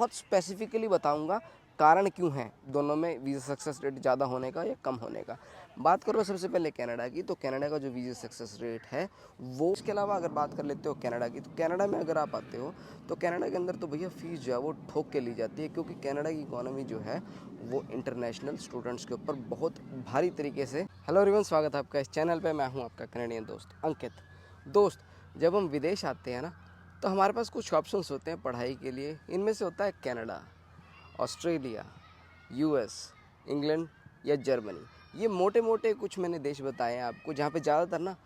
बहुत स्पेसिफिकली बताऊंगा कारण क्यों है दोनों में वीज़ा सक्सेस रेट ज़्यादा होने का या कम होने का। बात करो सबसे पहले कनाडा की, तो कनाडा का जो वीज़ा सक्सेस रेट है वो, इसके अलावा अगर बात कर लेते हो कनाडा की, तो कनाडा में अगर आप आते हो तो कनाडा के अंदर तो भैया फ़ीस जो है वो ठोक के ली जाती है, क्योंकि कनाडा की इकोनॉमी जो है वो इंटरनेशनल स्टूडेंट्स के ऊपर बहुत भारी तरीके से। हेलो एवरीवन, स्वागत है आपका इस चैनल पे। मैं हूँ आपका कनेडियन दोस्त अंकित। दोस्त, जब हम विदेश आते हैं ना तो हमारे पास कुछ ऑप्शंस होते हैं पढ़ाई के लिए। इनमें से होता है कनाडा, ऑस्ट्रेलिया, यूएस, इंग्लैंड या जर्मनी। ये मोटे मोटे कुछ मैंने देश बताए हैं आपको, जहाँ पे ज़्यादातर ना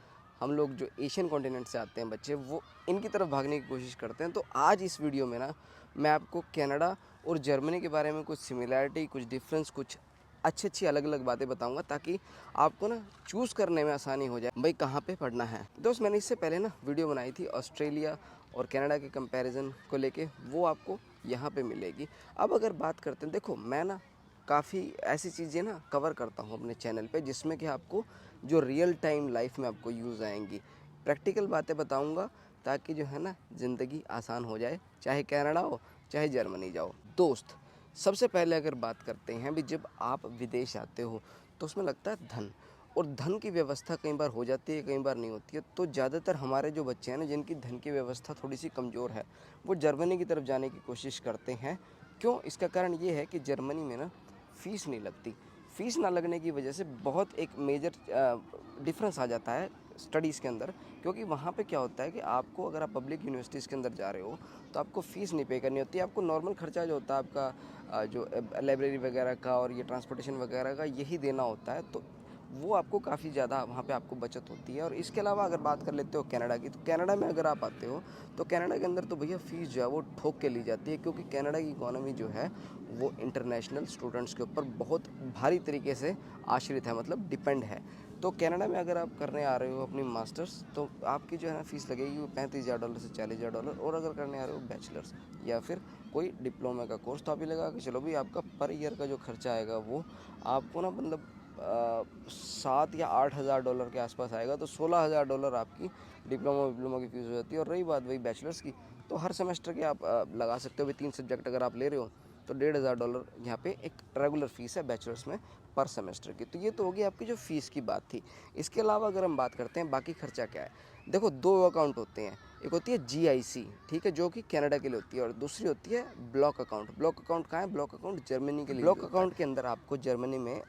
हम लोग जो एशियन कॉन्टिनेंट से आते हैं बच्चे, वो इनकी तरफ भागने की कोशिश करते हैं। तो आज इस वीडियो में ना मैं आपको कनाडा और जर्मनी के बारे में कुछ सिमिलैरिटी, कुछ डिफरेंस, कुछ अच्छी अच्छी अलग अलग बातें बताऊंगा, ताकि आपको ना चूज़ करने में आसानी हो जाए भाई कहाँ पे पढ़ना है। दोस्त, मैंने इससे पहले ना वीडियो बनाई थी ऑस्ट्रेलिया और कनाडा के कंपैरिजन को लेके, वो आपको यहाँ पे मिलेगी। अब अगर बात करते हैं, देखो मैं ना काफ़ी ऐसी चीज़ें ना कवर करता हूँ अपने चैनल पे, जिसमें कि आपको जो रियल टाइम लाइफ में आपको यूज़ आएंगी, प्रैक्टिकल बातें बताऊँगा, ताकि जो है ना ज़िंदगी आसान हो जाए, चाहे कनाडा हो चाहे जर्मनी जाओ। दोस्त, सबसे पहले अगर बात करते हैं भी, जब आप विदेश आते हो तो उसमें लगता है धन, और धन की व्यवस्था कई बार हो जाती है, कई बार नहीं होती है। तो ज़्यादातर हमारे जो बच्चे हैं ना, जिनकी धन की व्यवस्था थोड़ी सी कमज़ोर है, वो जर्मनी की तरफ जाने की कोशिश करते हैं। क्यों? इसका कारण ये है कि जर्मनी में ना फ़ीस नहीं लगती। फ़ीस ना लगने की वजह से बहुत एक मेजर डिफरेंस आ जाता है स्टडीज़ के अंदर। क्योंकि वहाँ पे क्या होता है कि आपको, अगर आप पब्लिक यूनिवर्सिटीज़ के अंदर जा रहे हो तो आपको फ़ीस नहीं पे करनी होती है। आपको नॉर्मल खर्चा जो होता है आपका, जो लाइब्रेरी वगैरह का और ये ट्रांसपोर्टेशन वगैरह का, यही देना होता है। तो वो आपको काफ़ी ज़्यादा वहाँ पे आपको बचत होती है। और इसके अलावा अगर बात कर लेते हो कनाडा की, तो कनाडा में अगर आप आते हो तो कनाडा के अंदर तो भैया फ़ीस जो है वो ठोक के ली जाती है, क्योंकि कनाडा की इकोनॉमी जो है वो इंटरनेशनल स्टूडेंट्स के ऊपर बहुत भारी तरीके से आश्रित है, मतलब डिपेंड है। तो कनाडा में अगर आप करने आ रहे हो अपनी मास्टर्स, तो आपकी जो है ना फ़ीस लगेगी वो $35,000 से $40,000। और अगर करने आ रहे हो बैचलर्स या फिर कोई डिप्लोमा का कोर्स, तो आप ये लगा के चलो भी आपका पर ईयर का जो खर्चा आएगा वो आपको ना, मतलब 7 या 8 हज़ार डॉलर के आसपास आएगा। तो $16,000 आपकी डिप्लोमा की फ़ीस हो जाती है। और रही बात वही बैचलर्स की, तो हर सेमेस्टर के आप लगा सकते हो भी, 3 सब्जेक्ट अगर आप ले रहे हो तो $1,500 यहाँ पे एक रेगुलर फ़ीस है बैचलर्स में पर सेमेस्टर की। तो ये तो होगी आपकी जो फ़ीस की बात थी। इसके अलावा अगर हम बात करते हैं बाकी खर्चा क्या है, देखो 2 अकाउंट होते हैं। एक होती है GIC, ठीक है, जो कि कनाडा के लिए होती है, और दूसरी होती है ब्लॉक अकाउंट। ब्लॉक अकाउंट कहाँ है? ब्लॉक अकाउंट जर्मनी के लिए। ब्लॉक अकाउंट के अंदर आपको जर्मनी में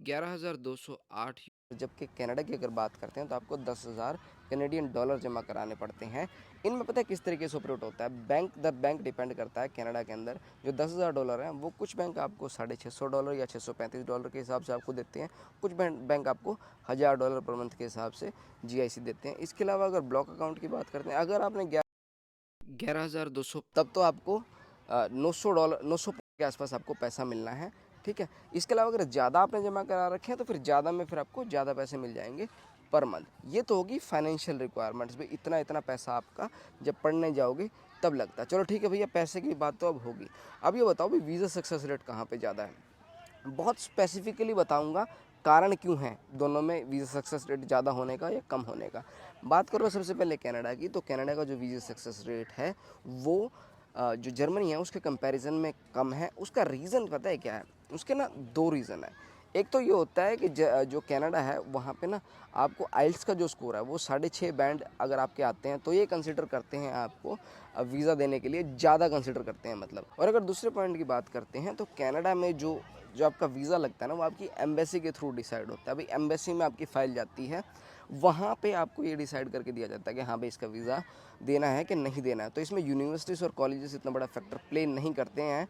11,208, जबकि कनाडा की अगर बात करते हैं तो आपको 10,000 कैनेडियन डॉलर जमा कराने पड़ते हैं। इनमें पता है किस तरीके से ऑपरेट होता है? बैंक दर बैंक डिपेंड करता है। कनाडा के अंदर जो $10,000 हैं, वो कुछ बैंक आपको $650 या $635 के हिसाब से आपको देते हैं। कुछ बैंक आपको $1,000 पर मंथ के हिसाब से GIC देते हैं। इसके अलावा अगर ब्लॉक अकाउंट की बात करते हैं, अगर आपने 11,200, तब तो आपको $900 के आसपास आपको पैसा मिलना है, ठीक है। इसके अलावा अगर ज़्यादा आपने जमा करा रखे हैं तो फिर ज़्यादा में फिर आपको ज़्यादा पैसे मिल जाएंगे पर मंथ। ये तो होगी फाइनेंशियल रिक्वायरमेंट्स भी, इतना इतना पैसा आपका जब पढ़ने जाओगे तब लगता है। चलो ठीक है भैया, पैसे की बात तो अब होगी। अब ये बताओ भी वीज़ा सक्सेस रेट कहाँ पे ज़्यादा है। बहुत स्पेसिफिकली बताऊंगा कारण क्यों है दोनों में वीज़ा सक्सेस रेट ज़्यादा होने का या कम होने का। बात करो सबसे पहले कनाडा की, तो कनाडा का जो वीज़ा सक्सेस रेट है वो जो जर्मनी है उसके कंपैरिजन में कम है। उसका रीज़न पता है क्या है? उसके ना 2 रीज़न है। एक तो ये होता है कि जो कनाडा है वहाँ पे ना आपको आइल्स का जो स्कोर है वो 6.5 बैंड अगर आपके आते हैं तो ये कंसिडर करते हैं आपको वीज़ा देने के लिए, ज़्यादा कंसिडर करते हैं मतलब। और अगर दूसरे पॉइंट की बात करते हैं तो कनाडा में जो जो आपका वीज़ा लगता है ना, वो आपकी एम्बेसी के थ्रू डिसाइड होता है। भाई एम्बेसी में आपकी फ़ाइल जाती है, वहाँ पे आपको ये डिसाइड करके दिया जाता है कि हाँ भाई इसका वीज़ा देना है कि नहीं देना है। तो इसमें यूनिवर्सिटीज़ और कॉलेजेस इतना बड़ा फैक्टर प्ले नहीं करते हैं।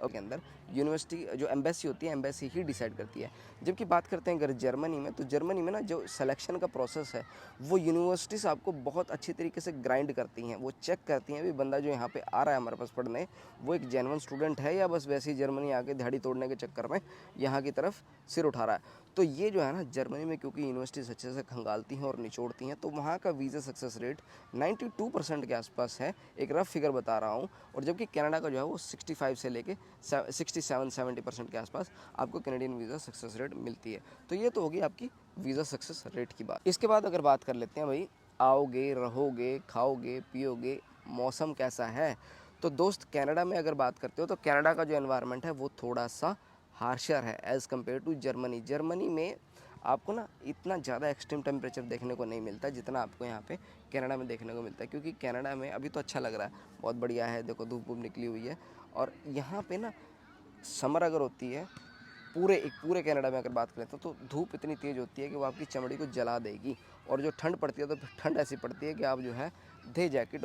के अंदर यूनिवर्सिटी जो एम्बेसी होती है, एम्बेसी ही डिसाइड करती है। जबकि बात करते हैं अगर जर्मनी में, तो जर्मनी में ना जो सिलेक्शन का प्रोसेस है वो यूनिवर्सिटीज़ आपको बहुत अच्छी तरीके से ग्राइंड करती हैं। वो चेक करती हैं भी बंदा जो यहाँ पे आ रहा है हमारे पास पढ़ने, वो एक जेन्युइन स्टूडेंट है या बस वैसे ही जर्मनी आके दिहाड़ी तोड़ने के चक्कर में यहाँ की तरफ सिर उठा रहा है। तो ये जो है ना, जर्मनी में क्योंकि यूनिवर्सिटीज़ अच्छे से खंगालती हैं और निचोड़ती हैं, तो वहाँ का वीज़ा सक्सेस रेट 92% के आसपास है। एक रफ फिगर बता रहा हूँ। और जबकि कनाडा का जो है वो 65 से लेके 67-70% के आसपास आपको कैनेडियन वीज़ा सक्सेस रेट मिलती है। तो ये तो होगी आपकी वीज़ा सक्सेस रेट की बात। इसके बाद अगर बात कर लेते हैं भाई, आओगे, रहोगे, खाओगे, पियोगे, मौसम कैसा है, तो दोस्त कनाडा में अगर बात करते हो तो कनाडा का जो एनवायरनमेंट है वो थोड़ा सा हार्शर है as compared to Germany. Germany में आपको ना इतना ज़्यादा एक्सट्रीम टेम्परेचर देखने को नहीं मिलता जितना आपको यहाँ पे कनाडा में देखने को मिलता है, क्योंकि कनाडा में अभी तो अच्छा लग रहा है, बहुत बढ़िया है, देखो धूप वूप निकली हुई है। और यहाँ पे ना समर अगर होती है पूरे कनाडा में अगर बात करें तो धूप इतनी तेज़ होती है कि वो आपकी चमड़ी को जला देगी। और जो ठंड पड़ती है तो ठंड ऐसी पड़ती है कि आप जो है दे जैकेट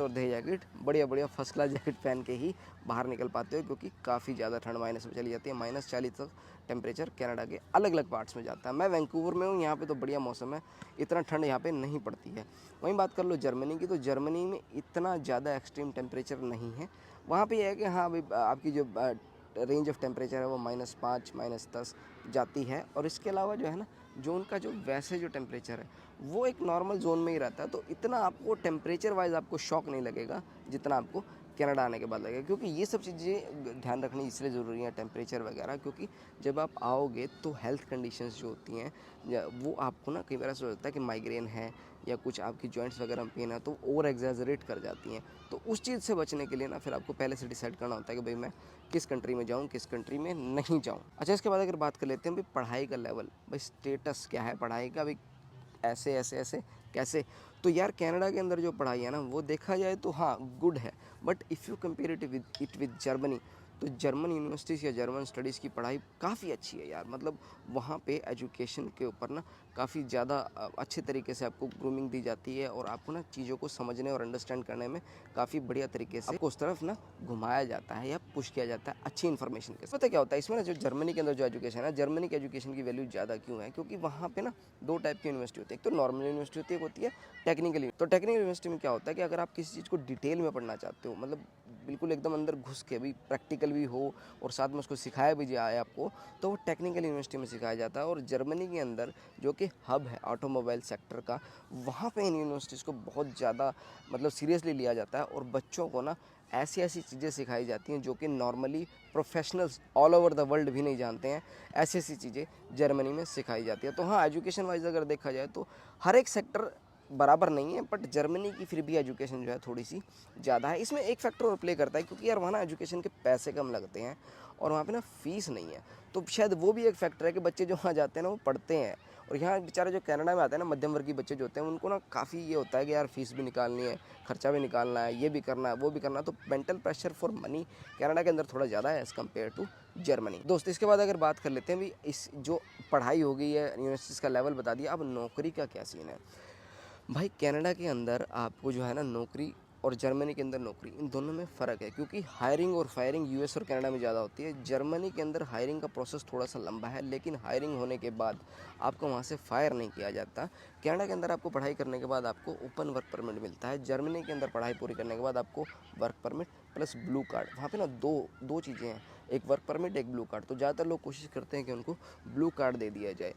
बढ़िया बढ़िया फर्स्ट क्लास जैकेट पहन के ही बाहर निकल पाते हो, क्योंकि काफ़ी ज़्यादा ठंड माइनस में चली जाती है। -40 तक टेम्परेचर कनाडा के अलग अलग पार्ट्स में जाता है। मैं वैंकूवर में हूँ, यहाँ पे तो बढ़िया मौसम है, इतना ठंड यहाँ पे नहीं पड़ती है। वहीं बात कर लो जर्मनी की, तो जर्मनी में इतना ज़्यादा एक्सट्रीम टेम्परेचर नहीं है। वहाँ पे यह है कि हाँ भाई आपकी जो रेंज ऑफ टेम्परेचर है वो -5 -10 जाती है। और इसके अलावा जो है ना, जो उनका जो वैसे जो टेम्परेचर है वो एक नॉर्मल जोन में ही रहता है, तो इतना आपको टेम्परेचर वाइज आपको शॉक नहीं लगेगा जितना आपको कनाडा आने के बाद लगेगा। क्योंकि ये सब चीज़ें ध्यान रखनी इसलिए ज़रूरी है, टेम्परेचर वगैरह, क्योंकि जब आप आओगे तो हेल्थ कंडीशंस जो होती हैं वो आपको ना कई बार ऐसा होता है कि माइग्रेन है या कुछ आपकी जॉइंट्स वगैरह में पेन है तो ओवर एग्जैजरेट कर जाती हैं। तो उस चीज़ से बचने के लिए ना फिर आपको पहले से डिसाइड करना होता है कि भाई मैं किस कंट्री में जाऊँ, किस कंट्री में नहीं जाऊँ। अच्छा, इसके बाद अगर बात कर लेते हैं भाई पढ़ाई का लेवल, भाई स्टेटस क्या है पढ़ाई का, भाई ऐसे ऐसे ऐसे कैसे। तो यार कनाडा के अंदर जो पढ़ाई है ना वो देखा जाए तो हाँ गुड है, but if you compare it with Germany, तो जर्मन यूनिवर्सिटीज़ या जर्मन स्टडीज़ की पढ़ाई काफ़ी अच्छी है यार। मतलब वहाँ पे एजुकेशन के ऊपर ना काफ़ी ज़्यादा अच्छे तरीके से आपको ग्रूमिंग दी जाती है और आपको ना चीज़ों को समझने और अंडरस्टैंड करने में काफ़ी बढ़िया तरीके से आपको उस तरफ ना घुमाया जाता है या पुश किया जाता है अच्छी इन्फॉर्मेशन के साथ। पता क्या होता है इसमें ना, जो जर्मनी के अंदर जो एजुकेशन है, जर्मनी की एजुकेशन की वैल्यू ज़्यादा क्यों है, क्योंकि वहाँ पे ना 2 टाइप की यूनिवर्सिटी होती है। एक तो नॉर्मल यूनिवर्सिटी होती है, एक होती है टेक्निकल। तो टेक्निकल यूनिवर्सिटी में क्या होता है कि अगर आप किसी चीज़ को डिटेल में पढ़ना चाहते हो, मतलब बिल्कुल एकदम अंदर घुस के भी प्रैक्टिकल भी हो और साथ में उसको सिखाया भी जाए आपको, तो वो टेक्निकल यूनिवर्सिटी में सिखाया जाता है। और जर्मनी के अंदर जो कि हब है ऑटोमोबाइल सेक्टर का, वहाँ पे इन यूनिवर्सिटीज़ को बहुत ज़्यादा मतलब सीरियसली लिया जाता है और बच्चों को ना ऐसी ऐसी चीज़ें सिखाई जाती हैं जो कि normally professionals all over the world भी नहीं जानते हैं। ऐसी ऐसी चीज़ें जर्मनी में सिखाई जाती है। तो हाँ, एजुकेशन वाइज अगर देखा जाए तो हर एक सेक्टर बराबर नहीं है, बट जर्मनी की फिर भी एजुकेशन जो है थोड़ी सी ज़्यादा है। इसमें एक फैक्टर और प्ले करता है, क्योंकि यार वहाँ ना एजुकेशन के पैसे कम लगते हैं और वहाँ पे ना फीस नहीं है, तो शायद वो भी एक फैक्टर है कि बच्चे जो वहाँ जाते हैं ना वो पढ़ते हैं। और यहाँ बेचारे जो कनाडा में आते हैं ना, मध्यम वर्गीय बच्चे जो होते हैं, उनको ना काफ़ी ये होता है कि यार फीस भी निकालनी है, खर्चा भी निकालना है, ये भी करना है, वो भी करना है, तो mental pressure for money Canada के अंदर थोड़ा ज़्यादा है एज़ कम्पेयर टू जर्मनी। दोस्त इसके बाद अगर बात कर लेते हैं भी, इस जो पढ़ाई हो गई है, यूनिवर्सिटीज़ का लेवल बता दिया, अब नौकरी का क्या सीन है। भाई कनाडा के अंदर आपको जो है ना नौकरी और जर्मनी के अंदर नौकरी, इन दोनों में फ़र्क है, क्योंकि हायरिंग और फायरिंग यूएस और कनाडा में ज़्यादा होती है। जर्मनी के अंदर हायरिंग का प्रोसेस थोड़ा सा लंबा है, लेकिन हायरिंग होने के बाद आपको वहाँ से फायर नहीं किया जाता। कनाडा के अंदर आपको पढ़ाई करने के बाद आपको ओपन वर्क परमिट मिलता है। जर्मनी के अंदर पढ़ाई पूरी करने के बाद आपको work permit plus blue card. वहाँ पे ना दो चीज़ें हैं, एक वर्क परमिट, एक ब्लू कार्ड। तो ज़्यादातर लोग कोशिश करते हैं कि उनको ब्लू कार्ड दे दिया जाए।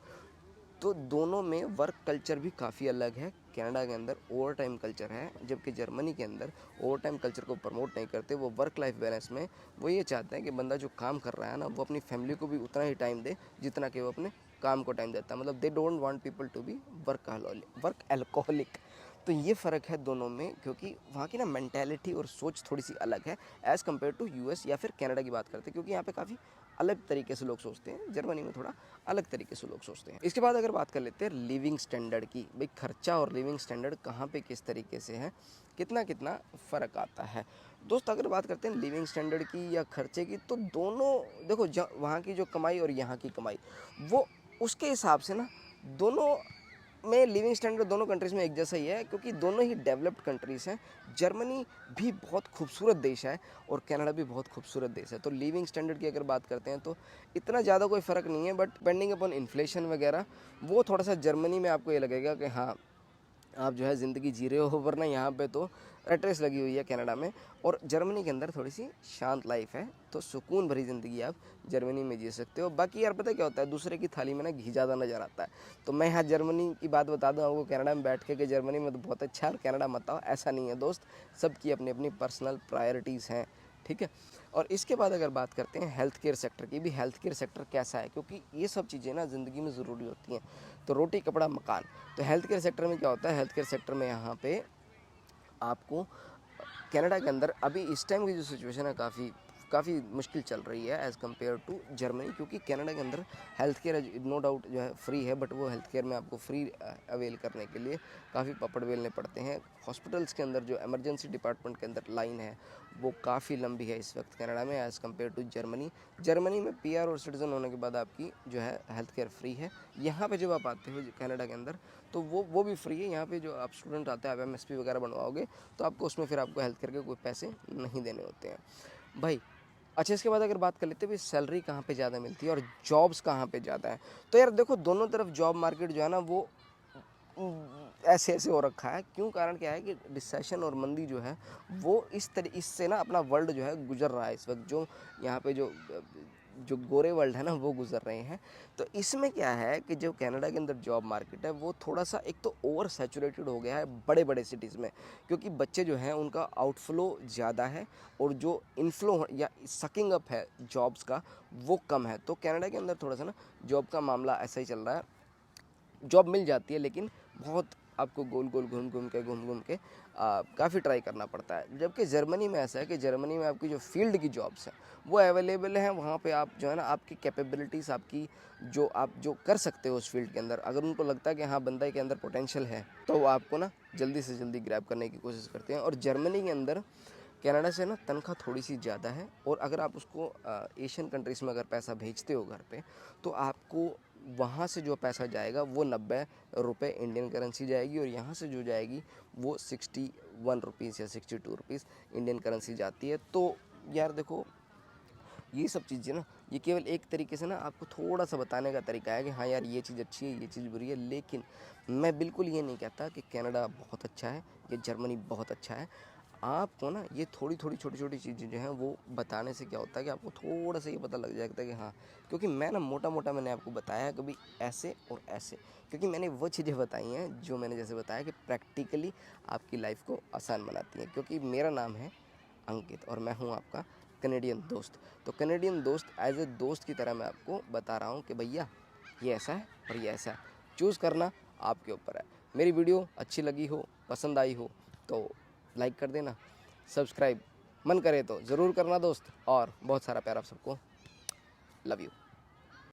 तो दोनों में वर्क कल्चर भी काफ़ी अलग है। कनाडा के अंदर ओवर टाइम कल्चर है, जबकि जर्मनी के अंदर ओवर टाइम कल्चर को प्रमोट नहीं करते। वो वर्क लाइफ बैलेंस में वो ये चाहते हैं कि बंदा जो काम कर रहा है ना, वो अपनी फैमिली को भी उतना ही टाइम दे जितना कि वो अपने काम को टाइम देता है। मतलब they don't want people to be work alcoholic. तो ये फ़र्क है दोनों में, क्योंकि वहाँ की ना मेंटेलिटी और सोच थोड़ी सी अलग है एज़ कम्पेयर टू यूएस या फिर कनाडा की बात करते हैं, क्योंकि यहाँ पे काफ़ी अलग तरीके से लोग सोचते हैं। जर्मनी में थोड़ा अलग तरीके से लोग सोचते हैं। इसके बाद अगर बात कर लेते हैं लिविंग स्टैंडर्ड की, भाई खर्चा और लिविंग स्टैंडर्ड कहाँ पे किस तरीके से है, कितना कितना फ़र्क आता है। दोस्त अगर बात करते हैं लिविंग स्टैंडर्ड की या खर्चे की, तो दोनों देखो, वहाँ की जो कमाई और यहाँ की कमाई, वो उसके हिसाब से ना दोनों में लिविंग स्टैंडर्ड दोनों कंट्रीज़ में एक जैसा ही है, क्योंकि दोनों ही डेवलप्ड कंट्रीज़ हैं। जर्मनी भी बहुत खूबसूरत देश है और कनाडा भी बहुत खूबसूरत देश है। तो लिविंग स्टैंडर्ड की अगर बात करते हैं तो इतना ज़्यादा कोई फ़र्क नहीं है, बट डिपेंडिंग अपॉन इन्फ्लेशन वगैरह, वो थोड़ा सा जर्मनी में आपको ये लगेगा कि हाँ आप जो है ज़िंदगी जी रहे हो, वरना यहाँ पे तो रट रेस लगी हुई है कनाडा में। और जर्मनी के अंदर थोड़ी सी शांत लाइफ है, तो सुकून भरी ज़िंदगी आप जर्मनी में जी सकते हो। बाकी यार पता क्या होता है, दूसरे की थाली में ना घी ज़्यादा नज़र आता है। तो मैं यहाँ जर्मनी की बात बता दूँ आपको कनाडा में बैठ के कि जर्मनी में तो बहुत अच्छा है और कनाडा मत आओ, ऐसा नहीं है दोस्त। सबकी अपनी अपनी पर्सनल प्रायोरिटीज़ हैं, ठीक है। और इसके बाद अगर बात करते हैं हेल्थ केयर सेक्टर की, भी हेल्थ केयर सेक्टर कैसा है, क्योंकि ये सब चीज़ें ना ज़िंदगी में ज़रूरी होती हैं। तो रोटी कपड़ा मकान, तो हेल्थ केयर सेक्टर में क्या होता है, हेल्थ केयर सेक्टर में यहाँ पे आपको कनाडा के अंदर अभी इस टाइम की जो सिचुएशन है काफ़ी मुश्किल चल रही है एज़ कम्पेयर टू जर्मनी, क्योंकि कनाडा के अंदर हेल्थ केयर नो डाउट जो है फ्री है, बट वो हेल्थ केयर में आपको फ्री अवेल करने के लिए काफ़ी पपड़ बेलने पड़ते हैं। हॉस्पिटल्स के अंदर जो इमरजेंसी डिपार्टमेंट के अंदर लाइन है वो काफ़ी लंबी है इस वक्त कनाडा में as compared to Germany. Germany में PR और सिटीज़न होने के बाद आपकी जो है हेल्थ केयर फ्री है। यहाँ पे जब आप आते हो कनाडा के अंदर तो वो भी फ्री है। यहाँ पे जो आप स्टूडेंट आते हैं, आप MSP वगैरह बनवाओगे तो आपको उसमें फिर आपको हेल्थ केयर के कोई पैसे नहीं देने होते हैं भाई। अच्छा, इसके बाद अगर बात कर लेते हैं भाई सैलरी कहाँ पे ज़्यादा मिलती है और जॉब्स कहाँ पे ज़्यादा है, तो यार देखो दोनों तरफ जॉब मार्केट जो है ना वो ऐसे ऐसे हो रखा है। क्यों? कारण क्या है कि रिसेशन और मंदी जो है वो इससे ना अपना वर्ल्ड जो है गुजर रहा है इस वक्त। जो यहाँ पे जो गोरे वर्ल्ड है ना वो गुजर रहे हैं। तो इसमें क्या है कि जो कनाडा के अंदर जॉब मार्केट है वो थोड़ा सा एक तो ओवर सैचुरेटेड हो गया है बड़े बड़े सिटीज़ में, क्योंकि बच्चे जो हैं उनका आउटफ्लो ज़्यादा है और जो इनफ्लो या सकिंग अप है जॉब्स का वो कम है। तो कनाडा के अंदर थोड़ा सा ना जॉब का मामला ऐसा ही चल रहा है। जॉब मिल जाती है लेकिन बहुत आपको गोल गोल घूम घूम के काफ़ी ट्राई करना पड़ता है। जबकि जर्मनी में ऐसा है कि जर्मनी में आपकी जो फील्ड की जॉब्स हैं वो अवेलेबल हैं। वहाँ पे आप जो है ना आपकी कैपेबिलिटीज़, आपकी जो आप जो कर सकते हो उस फील्ड के अंदर, अगर उनको लगता है कि हाँ बंदा के अंदर पोटेंशियल है तो वो आपको ना जल्दी से जल्दी ग्रैब करने की कोशिश करते हैं। और जर्मनी के अंदर कनाडा से ना तनख्वाह थोड़ी सी ज़्यादा है, और अगर आप उसको एशियन कंट्रीज़ में अगर पैसा भेजते हो घर पे तो आपको वहाँ से जो पैसा जाएगा वो 90 रुपये इंडियन करेंसी जाएगी, और यहाँ से जो जाएगी वो 61 रुपीज़ या 62 रुपीज़ इंडियन करेंसी जाती है। तो यार देखो ये सब चीज़ें ना ये केवल एक तरीके से ना आपको थोड़ा सा बताने का तरीका है कि हाँ यार ये चीज़ अच्छी है, ये चीज़ बुरी है। लेकिन मैं बिल्कुल ये नहीं कहता कि कनाडा बहुत अच्छा है या जर्मनी बहुत अच्छा है। आपको ना ये थोड़ी थोड़ी छोटी छोटी चीज़ें जो हैं वो बताने से क्या होता है कि आपको थोड़ा सा ये पता लग जाता है कि हाँ, क्योंकि मैं ना मोटा मोटा मैंने आपको बताया है कभी ऐसे और ऐसे, क्योंकि मैंने वो चीज़ें बताई हैं जो मैंने जैसे बताया कि प्रैक्टिकली आपकी लाइफ को आसान बनाती हैं। क्योंकि मेरा नाम है अंकित और मैं हूँ आपका कनेडियन दोस्त। तो कनेडियन दोस्त एज ए दोस्त की तरह मैं आपको बता रहा हूँ कि भैया ये ऐसा है और ये ऐसा है, चूज़ करना आपके ऊपर है। मेरी वीडियो अच्छी लगी हो, पसंद आई हो तो लाइक कर देना, सब्सक्राइब मन करे तो ज़रूर करना दोस्त, और बहुत सारा प्यार आप सबको। Love you.